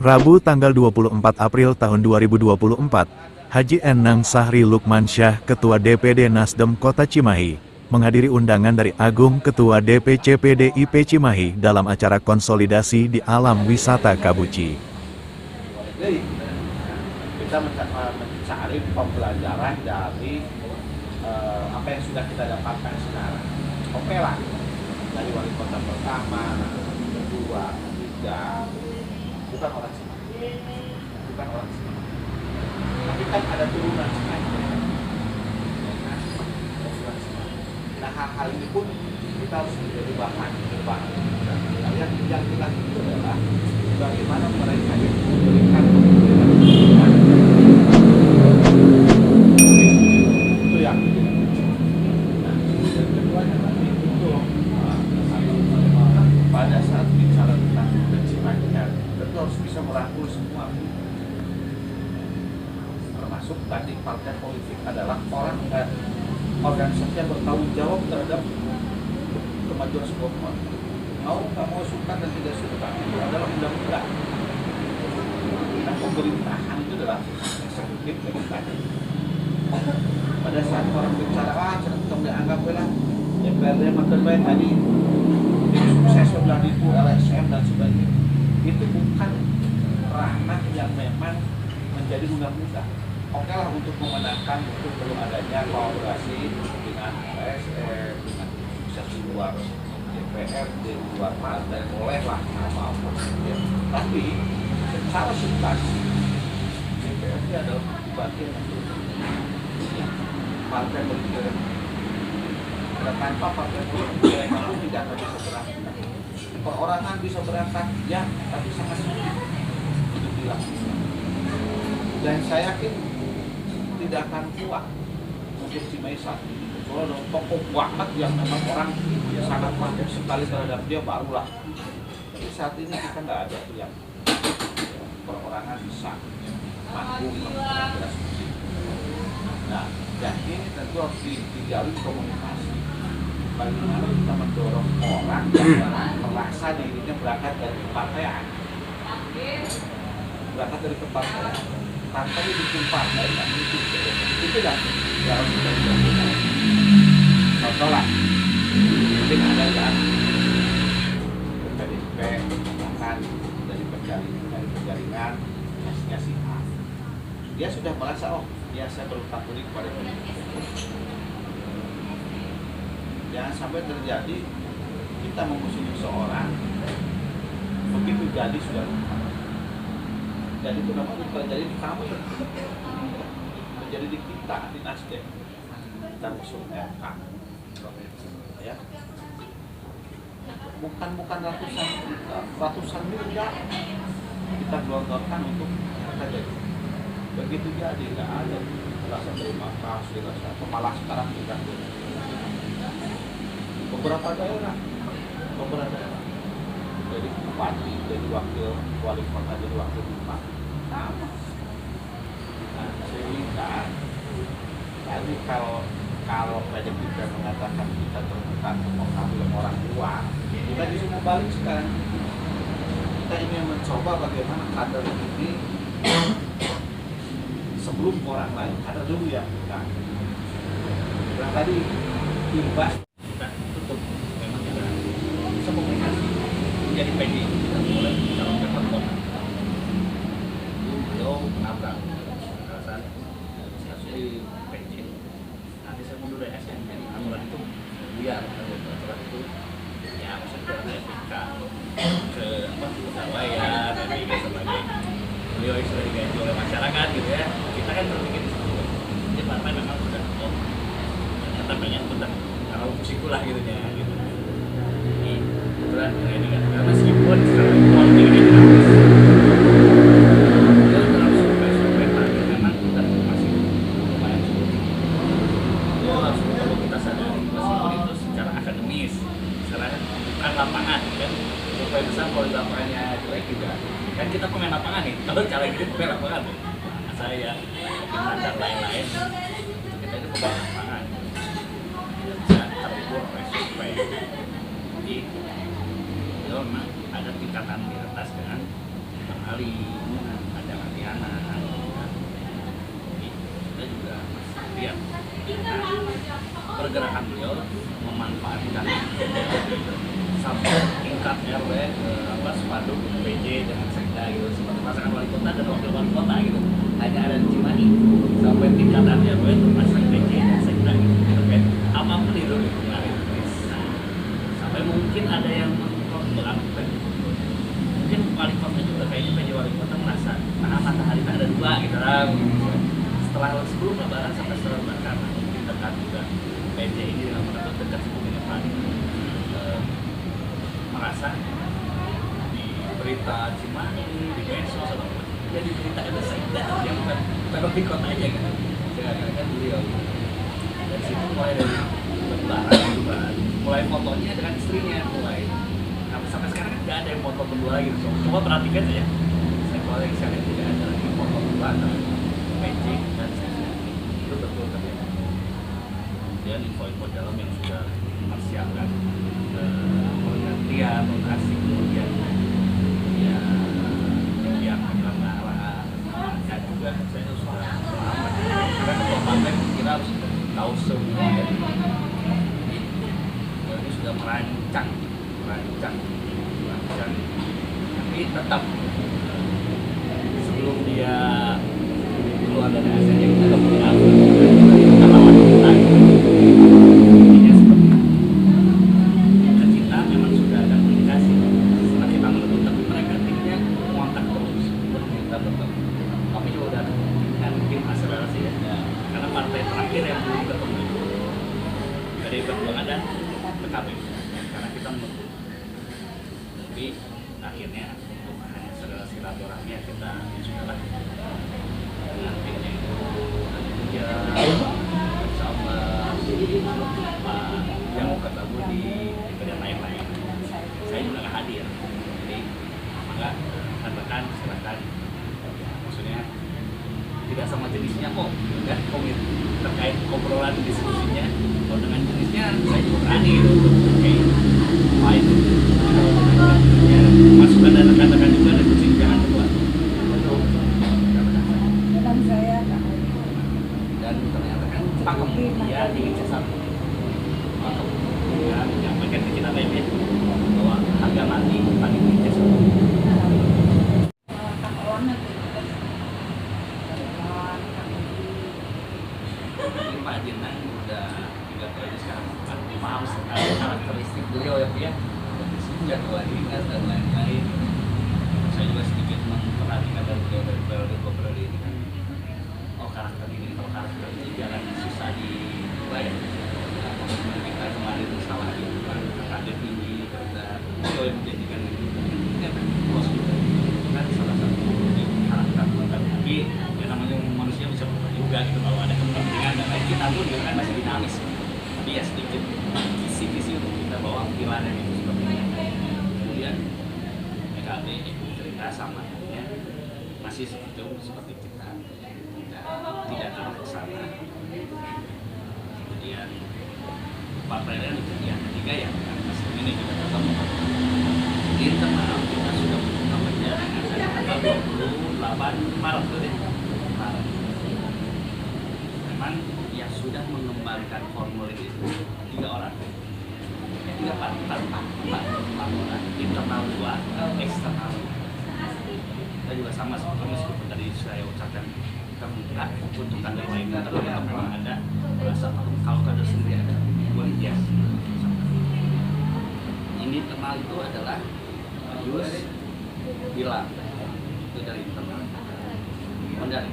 Rabu tanggal 24 April tahun 2024, Haji Enang Sahri Lukmansyah, Ketua DPD Nasdem Kota Cimahi, menghadiri undangan dari Agung Ketua DPC PDIP Cimahi dalam acara konsolidasi di Alam Wisata Kabuci. Kita mencari pembelajaran dari apa yang sudah kita dapatkan sekarang. Oke lah, dari wali kota pertama, kedua, ketiga, bukan orang Cimahi, tapi kan ada turunan Cimahi. Nah, hal-hal ini pun kita harus menjadi bahan. Yang kita itu adalah bagaimana mereka yang memberikan itu yang dan keduanya tadi itu pada saat bicara tentang kecimahian tentu harus bisa merangkul semua, termasuk tadi partai politik adalah orang organisasi yang bertanggung jawab terhadap kemajuan sebuah partai. Mau nggak mau, suka dan tidak suka, itu adalah undang-undang. Nah, pemerintahan itu adalah eksekutif legislatif. Pada saat orang bicara, contoh dianggap lah DPRD makin baik tadi, sukses sebelah itu LSM dan sebagainya. Itu bukan ranah yang memang menjadi undang-undang. Oke lah, untuk memenangkan itu perlu adanya kolaborasi dengan LSM, dengan sukses di luar DPR, di luar partai, bolehlah apa-apa. Ya. Tapi secara substansi DPRD adalah bagian untuk partai politik. Tanpa partai politik mereka pun tidak akan bisa berangkat. Perorangan bisa berangkat, ya, tapi sangat sulit untuk dilakukan. Dan saya yakin tidak akan kuat untuk Cimahi saat ini. Kecuali ada tokoh banget yang memang orang sangat paham sekali terhadap dia, barulah. Tapi saat ini kita nggak ada yang perorangan bisa mampu melakukan seperti itu. Nah, dan ini tentu harus dijalin komunikasi. Bagaimana kita mendorong orang yang merasa dirinya berangkat dari kepartean, tanpa dibikin partai, nggak mungkin. Itu yang harus kita lakukan. Contoh lah, mungkin ada yang PDIP bahkan dari penjaringan ngasih A. Dia sudah merasa, oh ya saya berutang budi kepada PDIP. Jangan sampai terjadi kita memusuhi seseorang, begitu jadi sudah lupa. Jadi itu namanya terjadi di kami, terjadi di kita, di Nasdem. Kita musuh MK, ya. Bukan ratusan miliar kita gelontorkan untuk mereka jadi. Begitu jadi nggak ada rasa terima kasih, rasa malah sekarang tidak. Beberapa daerah, jadi bupati, jadi wakil wali kota, jadi wakil bupati sama. Nah, sehingga jadi kalau PDIP mengatakan kita terbuka mau ambil orang luar, kita disuruh balik sekarang. Kita ingin mencoba bagaimana kader ini sebelum orang lain, kader dulu ya kita. Nah, tadi imbas jadi PD kita mulai calon ketua kota. Beliau menabrak alasan stasiun PJ. Nanti saya mundur dari SN, jadi aturan itu biar aturan itu ya maksudnya etika ke pegawaian dan sebagai beliau yang sudah digaji oleh masyarakat gitu ya. Kita kan berpikir ini partai memang sudah ternyata pengen benar kalau musikulah gitu ya gitu. Ini kan karena meskipun sekarang politik ini dinamis, dia harus survei tadi memang kita masih lumayan sulit. Dia harus perlu kita sadari meskipun itu secara akademis, secara bukan lapangan kan. Survei besar kalau di lapangannya jelek juga. Kan kita pemain lapangan nih. Kalau cara ini pemain lapangan, nah, saya Bintang dan lain-lain itu kita ini pemain lapangan. Tidak bisa terukur oleh survei. Jadi memang ada tingkatan di atas dengan Ali, ada Ariana, kita juga lihat pergerakan beliau memanfaatkan sampai tingkat RW spanduk PJ dengan sekda gitu, seperti pasangan wali kota dan wakil wali kota gitu, hanya ada di Cimahi sampai tingkatan RW itu pasang PJ dan sekda gitu, terkait apapun itu kemarin. Nah, sampai mungkin ada yang mengkontrol, mungkin wali kota juga kayaknya PJ wali kota merasa matahari ada dua gitu lah. Setelah sebelum lebaran sampai setelah lebaran mungkin dekat juga PJ ini dengan mendapat dekat dengan Pak merasa di berita Cimahi, di medsos atau ya di berita ada sekda yang bukan wali kota aja kan, kan beliau dari situ mulai dari lebaran juga mulai fotonya dengan istrinya mulai sampai sekarang kan nggak ada yang foto berdua lagi gitu. Coba perhatikan saja, saya koleksi saya tidak ada lagi foto berdua antara PJ dan saya itu betul kan ya. Kemudian info-info dalam yang sudah mempersiapkan pergantian lokasi, kemudian ya yang penyelenggara dan juga saya sudah lama karena ketua partai kita harus tahu semua ya. Ini sudah merancang tapi tetap sebelum dia keluar dari ASN yang kita punya kita lawan kita intinya seperti itu. Kita memang sudah ada komunikasi setelah kita menutup, tapi mereka timnya mengontak terus berminta bertemu. Kami juga udah dengan tim akselerasi ya, karena partai terakhir yang belum ketemu itu PDI Perjuangan dan PKB karena kita menunggu. Tapi akhirnya untuk hanya silaturahmi ya kita sudahlah dengan timnya itu ya sama Pak yang ketemu di bagian lain-lain. Saya juga nggak hadir, jadi maka katakan silakan, maksudnya tidak sama jenisnya kok, kan komit terkait obrolan diskusinya. Kalau dengan jenisnya saya juga berani gitu untuk kayak lain ya, masukan dan rekan-rekan juga ada kucing jangan keluar dan ternyata kan pakem dia ingin sesama pakem ya menyampaikan ke kita lainnya bahwa harga mati paling ingin sesama. Ini Pak Jenang udah 3 periode sekarang, paham sekali karakteristik beliau ya jadwal dinas dan lain-lain. Saya juga sedikit memperhatikan dari beliau dari periode 2 periode ini kan. Oh karakter ini, kalau karakter ini jangan susah diubah ya. Kita kemarin itu salah di kader tinggi karena beliau yang menjadikan ini kan bos juga kan salah satu karakter tapi ya namanya manusia bisa berubah juga gitu, kalau ada kepentingan dan lain kita pun kan masih dinamis, tapi ya sedikit kisi-kisi untuk kita bawa pikiran itu seperti ini. Kemudian PKB cerita sama ya masih seperti kita tidak terlalu ke sana. Kemudian partai lain yang ketiga ya masih ini kita ketemu di internal kita sudah namanya tanggal 28 Maret tuh deh. Memang yang sudah mengembangkan formulir itu 3 orang. 4 orang internal 2 eksternal. Kita juga sama seperti meskipun tadi saya ucapkan terbuka untuk kader lain tapi memang ada merasa kalau kader sendiri ada boleh ya. Ini internal itu adalah Yus bilang itu dari internal. Dari